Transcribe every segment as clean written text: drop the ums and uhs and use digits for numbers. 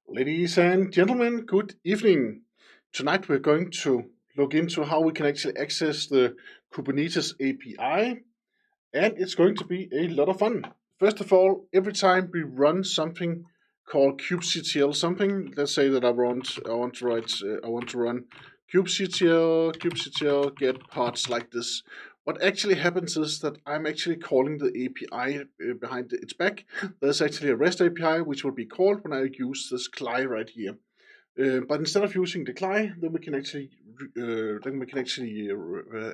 Ladies and gentlemen, good evening. Tonight we're going to look into how we can actually access the Kubernetes API, and it's going to be a lot of fun. First of all, every time we run something called kubectl something, let's say that I want to run kubectl get pods like this. What actually happens is that I'm actually calling the API behind its back. There's actually a REST API which will be called when I use this CLI right here. But instead of using the CLI, then we can actually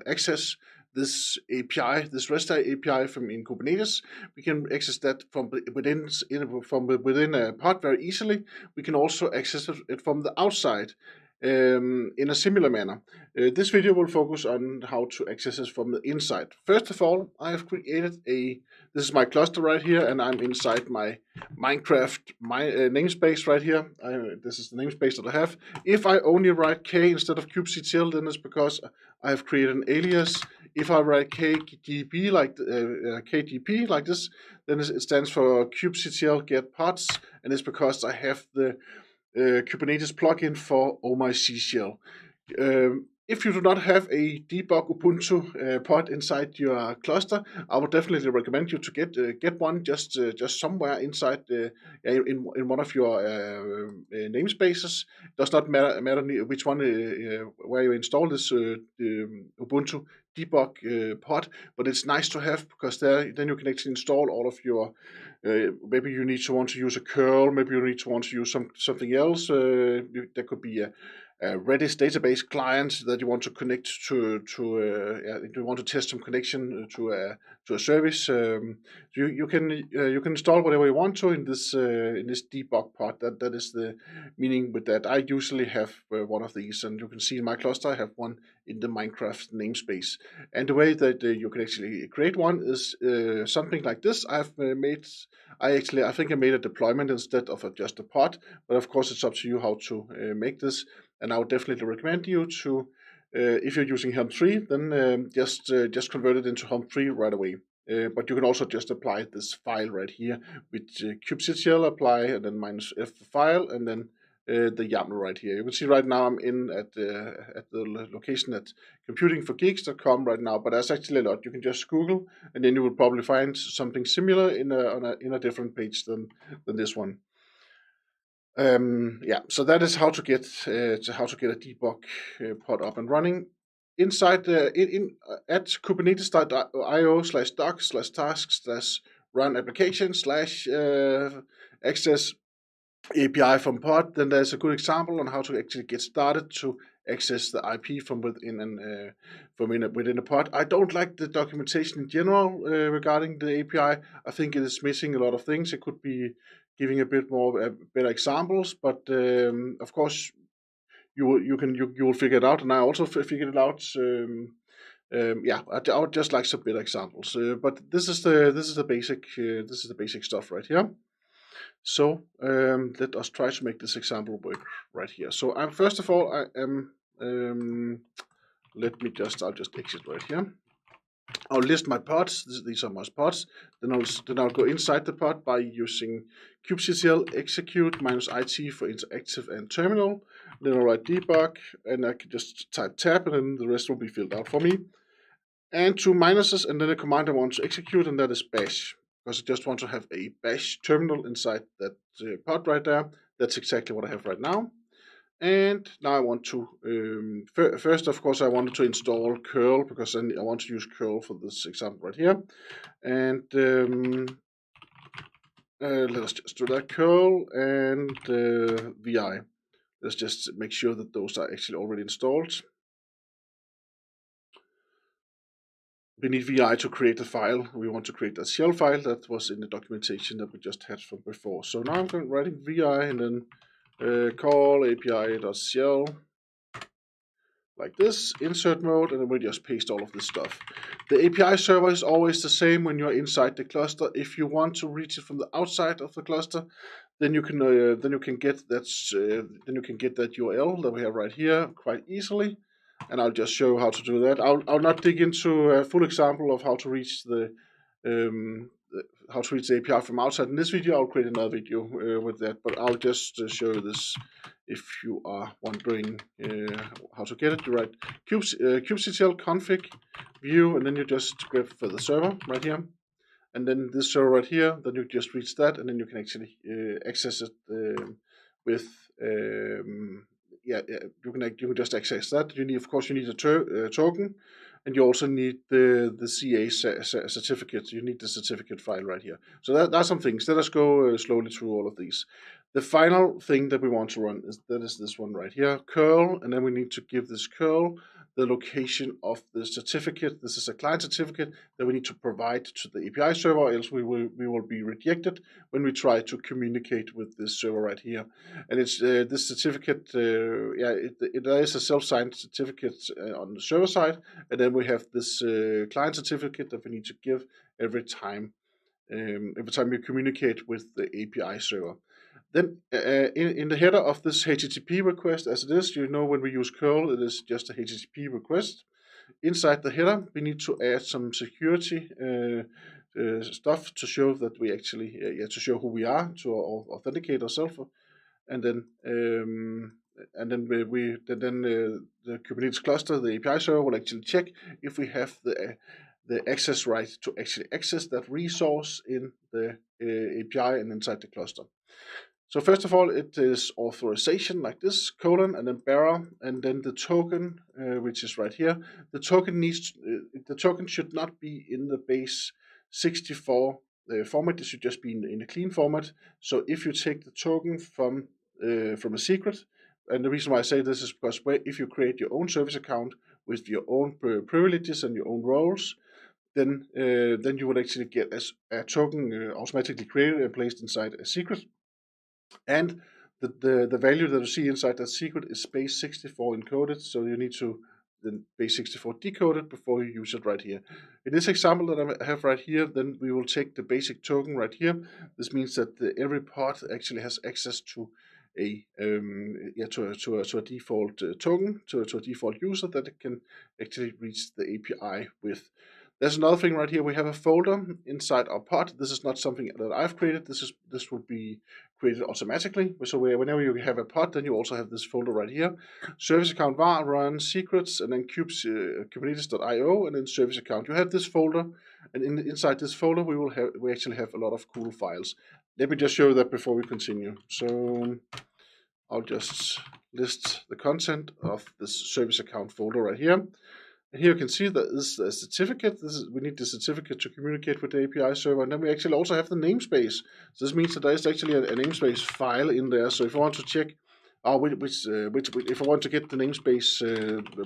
access this API, this REST API from in Kubernetes. We can access that from within a pod very easily. We can also access it from the outside in a similar manner. This video will focus on how to access it from the inside. First of all, I have created this is my cluster right here, and I'm inside my Minecraft namespace right here. This is the namespace that I have. If I only write k instead of kubectl, then it's because I have created an alias. If I write kdp kdp like this, then it stands for kubectl get pods, and it's because I have the Kubernetes plugin for OMyCshell. If you do not have a debug Ubuntu pod inside your cluster, I would definitely recommend you to get one just somewhere inside in one of your namespaces. Does not matter which one where you install this Ubuntu debug pod, but it's nice to have because then you can actually install all of your. Maybe you need to want to use a curl. Maybe you need to want to use something else. There could be a Redis database client that you want to connect to you want to test some connection to a service. You can install whatever you want to in this debug pod. That is the meaning with that. I usually have one of these, and you can see in my cluster I have one in the Minecraft namespace. And the way that you can actually create one is something like this. I think I made a deployment instead of just a pod, but of course it's up to you how to make this. And I would definitely recommend you to, if you're using Helm 3, then just convert it into Helm 3 right away. But you can also just apply this file right here with kubectl apply and then -f file and then the YAML right here. You can see right now I'm in at the location at computingforgeeks.com right now, but there's actually a lot. You can just Google, and then you will probably find something similar in a different page than this one. Yeah, so that is how to get a debug pod up and running inside at kubernetes.io/doc/tasks/run application/access API from pod. Then there's a good example on how to actually get started to access the IP from within a pod. I don't like the documentation in general regarding the API. I think it is missing a lot of things. It could be giving a bit more better examples, but of course you will figure it out, and I also figured it out. Yeah, I would just like some better examples. But this is the basic stuff right here. So let us try to make this example work right here. So first of all, I am I'll just exit right here. I'll list my pods. These are my pods. Then I'll go inside the pod by using kubectl execute -it for interactive and terminal. Then I'll write debug, and I can just type tab, and then the rest will be filled out for me. And two minuses, and then a command I want to execute, and that is bash, because I just want to have a bash terminal inside that pod right there. That's exactly what I have right now. And now I want to, first of course I wanted to install curl, because I want to use curl for this example right here. And let us just do that, curl and vi. Let's just make sure that those are actually already installed. We need vi to create the file. We want to create that shell file that was in the documentation that we just had from before. So now I'm writing vi and then call api.shell like this, insert mode, and then we just paste all of this stuff. The API server is always the same when you're inside the cluster. If you want to reach it from the outside of the cluster, then you can get that URL that we have right here quite easily. And I'll just show you how to do that. I'll not dig into a full example of how to reach the how to reach the API from outside. In this video, I'll create another video with that, but I'll just show you this. If you are wondering how to get it, you write kubectl config view, and then you just grab for the server right here, and then this server right here. Then you just reach that, and then you can actually access it with you can just access that. You need, of course, you need a token, and you also need the CA certificate. You need the certificate file right here. So that's some things. Let us go slowly through all of these. The final thing that we want to run is this one right here, curl, and then we need to give this curl the location of the certificate. This is a client certificate that we need to provide to the API server, else we will be rejected when we try to communicate with this server right here. And it's this certificate, there is a self-signed certificate on the server side, and then we have this client certificate that we need to give every time you communicate with the API server. Then in the header of this HTTP request, as it is, when we use curl, it is just a HTTP request. Inside the header, we need to add some security stuff to show that we actually, to show who we are, to authenticate ourselves, and then the Kubernetes cluster, the API server, will actually check if we have the access right to actually access that resource in the API and inside the cluster. So first of all, it is authorization like this, colon, and then bearer, and then the token, which is right here. The token should not be in the base 64 format. It should just be in a clean format. So if you take the token from a secret, and the reason why I say this is because if you create your own service account with your own privileges and your own roles, then you would actually get a token automatically created and placed inside a secret. And the value that you see inside that secret is base 64 encoded, so you need to then base 64 decode it before you use it right here. In this example that I have right here, then we will take the basic token right here. This means that every pod actually has access to a default token, to a default user that it can actually reach the API with. There's another thing right here. We have a folder inside our pod. This is not something that I've created. This will be created automatically. So whenever you have a pod, then you also have this folder right here. Service account var, run secrets, and then kubernetes.io, and then service account. You have this folder, and inside this folder we actually have a lot of cool files. Let me just show you that before we continue. So I'll just list the content of this service account folder right here. And here you can see that this is a certificate. We need the certificate to communicate with the API server, and then we actually also have the namespace. So this means that there is actually a namespace file in there. So if I want to check, if I want to get the namespace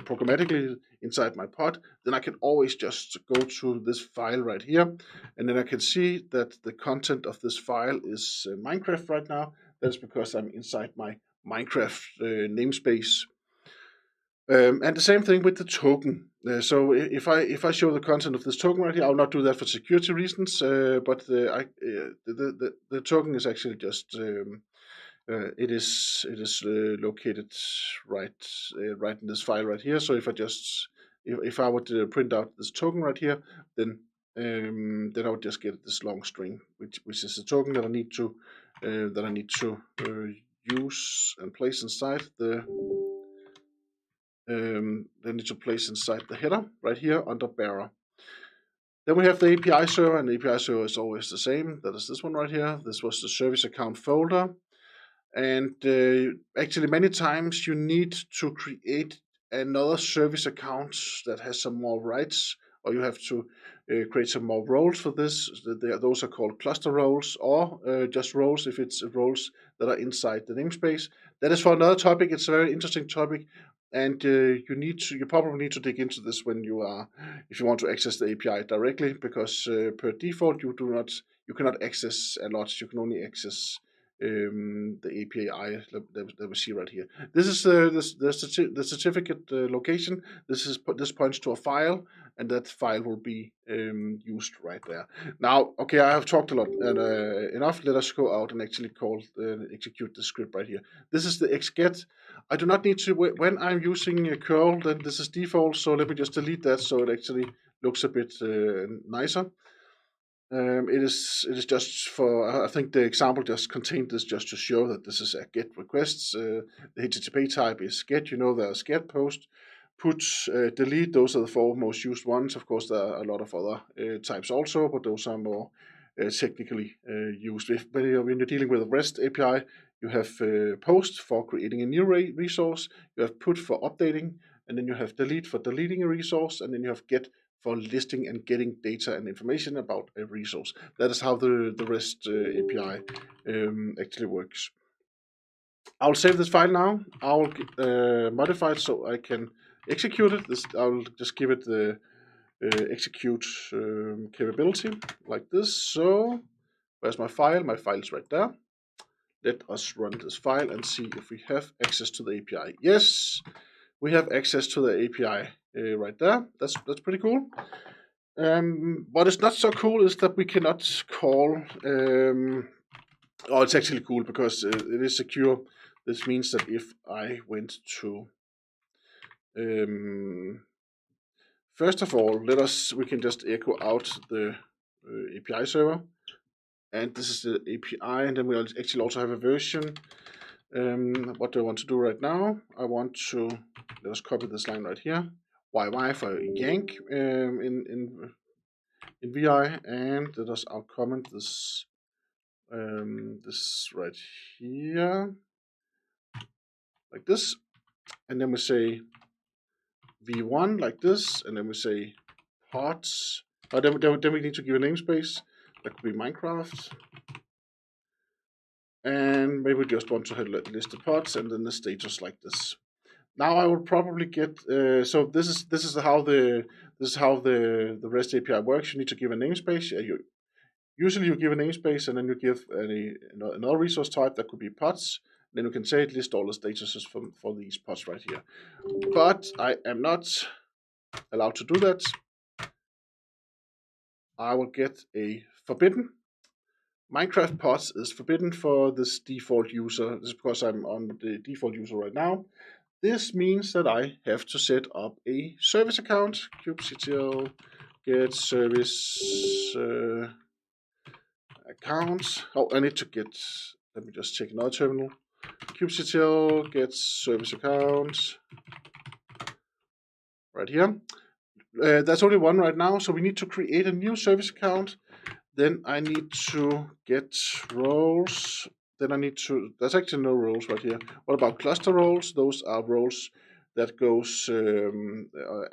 programmatically inside my pod, then I can always just go to this file right here, and then I can see that the content of this file is Minecraft right now. That's because I'm inside my Minecraft namespace. And the same thing with the token. So if I show the content of this token right here, I'll not do that for security reasons. But the token is actually just it is located right in this file right here. So if I would print out this token right here, then I would just get this long string, which is a token that I need to use and place inside the. They need to place inside the header right here under bearer. Then we have the API server, and the API server is always the same. That is this one right here. This was the service account folder. And actually many times you need to create another service account that has some more rights, or you have to create some more roles for this. Those are called cluster roles, or just roles if it's roles that are inside the namespace. That is for another topic. It's a very interesting topic, and you probably need to dig into this if you want to access the API directly, because per default you cannot access a lot. You can only access the API that we see right here. This is the certificate location. This points to a file, and that file will be used right there. Now, okay, I have talked a lot and enough. Let us go out and actually execute the script right here. This is the xget. I do not need to, when I'm using a curl, then this is default. So let me just delete that so it actually looks a bit nicer. It is just for, I think the example just contained this just to show that this is a GET requests. The HTTP type is GET. There's GET, post, put, delete. Those are the four most used ones. Of course, there are a lot of other types also, but those are more technically used. When you're dealing with a REST API, you have post for creating a new resource, you have put for updating, and then you have delete for deleting a resource, and then you have get for listing and getting data and information about a resource. That is how the REST API actually works. I'll save this file now. I'll modify it so I can execute it. I'll just give it the execute capability like this. So where's my file? My file is right there. Let us run this file and see if we have access to the API. Yes, we have access to the API right there. That's pretty cool. What is not so cool is that we cannot call. It's actually cool because it is secure. This means that if I went to, first of all, we can just echo out the API server, and this is the API, and then we actually also have a version. What do I want to do right now? I want to, let us copy this line right here. YY for yank in VI, and let us comment this this right here like this, and then we say v1 like this, and then we say pods. Then we need to give a namespace. That could be Minecraft, and maybe we just want to list the pods and then the status like this. Now I will probably get so this is how the REST API works. You need to give a namespace. Usually you give a namespace and then you give another resource type that could be pods. Then you can say it list all the statuses for these pods right here. But I am not allowed to do that. I will get a forbidden. Minecraft pods is forbidden for this default user. This is because I'm on the default user right now. This means that I have to set up a service account. kubectl get service account. Oh, I need to get, let me just check another terminal. kubectl get service account right here. That's only one right now, so we need to create a new service account. Then I need to get roles. Then I need to, there's actually no roles right here. What about cluster roles? Those are roles that goes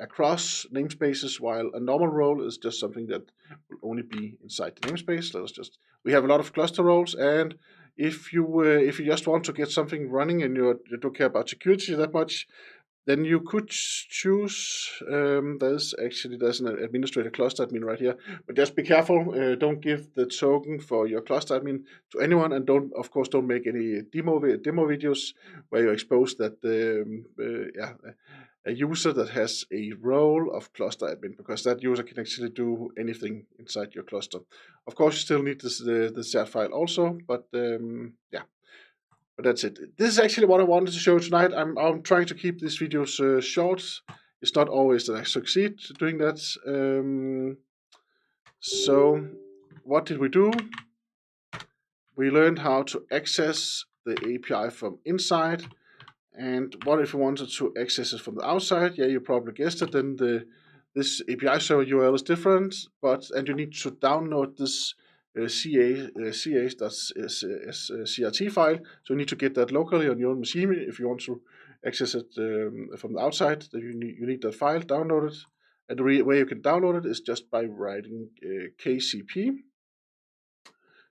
across namespaces, while a normal role is just something that will only be inside the namespace. We have a lot of cluster roles, and if you just want to get something running and you don't care about security that much, then you could choose. There's an administrator cluster admin right here, but just be careful. Don't give the token for your cluster admin to anyone, and don't make any demo videos where you expose that a user that has a role of cluster admin, because that user can actually do anything inside your cluster. Of course, you still need the ZAR file also, but yeah. But that's it. This is actually what I wanted to show tonight. I'm trying to keep these videos short. It's not always that I succeed doing that. So what did we do? We learned how to access the API from inside. And what if we wanted to access it from the outside? Yeah, you probably guessed it. Then this API server URL is different, and you need to download this CRT file. So you need to get that locally on your own machine if you want to access it from the outside. Then you need that file, download it, and the way you can download it is just by writing KCP.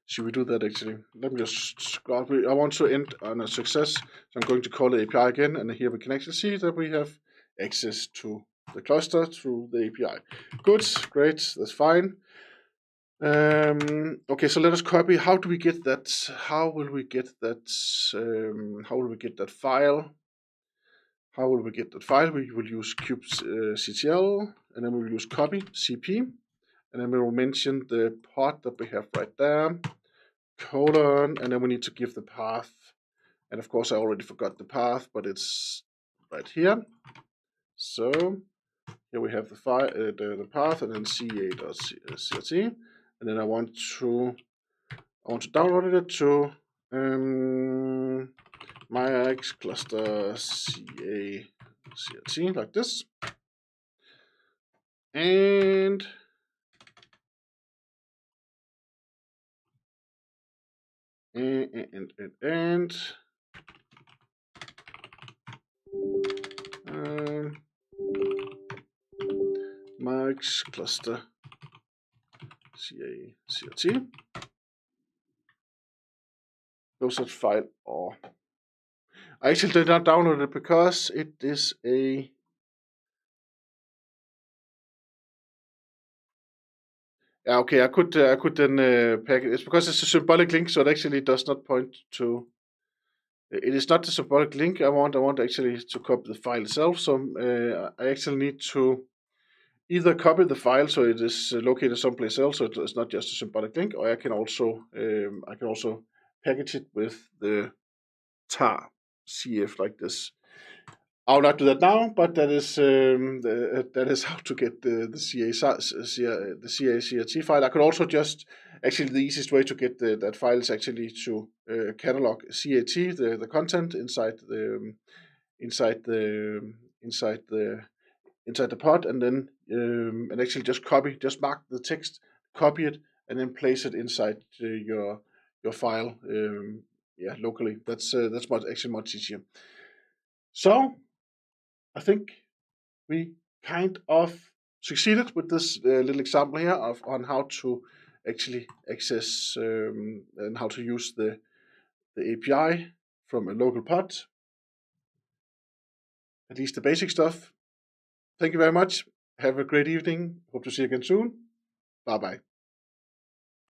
Should we do that actually? Let me just scroll. I want to end on a success, so I'm going to call the API again, and here we can actually see that we have access to the cluster through the API. Good, great, that's fine. Okay, so let us copy. How do we get that? How will we get that? How will we get that file? How will we get that file? We will use kubectl, and then we will use copy cp, and then we will mention the pod that we have right there, colon, and then we need to give the path. And of course, I already forgot the path, but it's right here. So here we have the file, the path, and then ca.crt. and then I want to download it to MyX cluster CA CRT like this, and MyX cluster CA CRT. Close that file, or I actually did not download it because it is a okay. I could then pack it. It's because it's a symbolic link, so it actually does not point to. It is not the symbolic link I want. I want actually to copy the file itself. So I actually need to either copy the file so it is located someplace else, so it's not just a symbolic link, or I can also package it with the tar CF like this. I'll not do that now, but that is how to get the CA CRT file. I could also just actually the easiest way to get that file is actually to catalog CAT the content inside the pod, and then and actually just mark the text, copy it, and then place it inside your file locally. That's much easier. So I think we kind of succeeded with this little example here on how to actually access and how to use the API from a local pod. At least the basic stuff. Thank you very much. Have a great evening. Hope to see you again soon. Bye bye.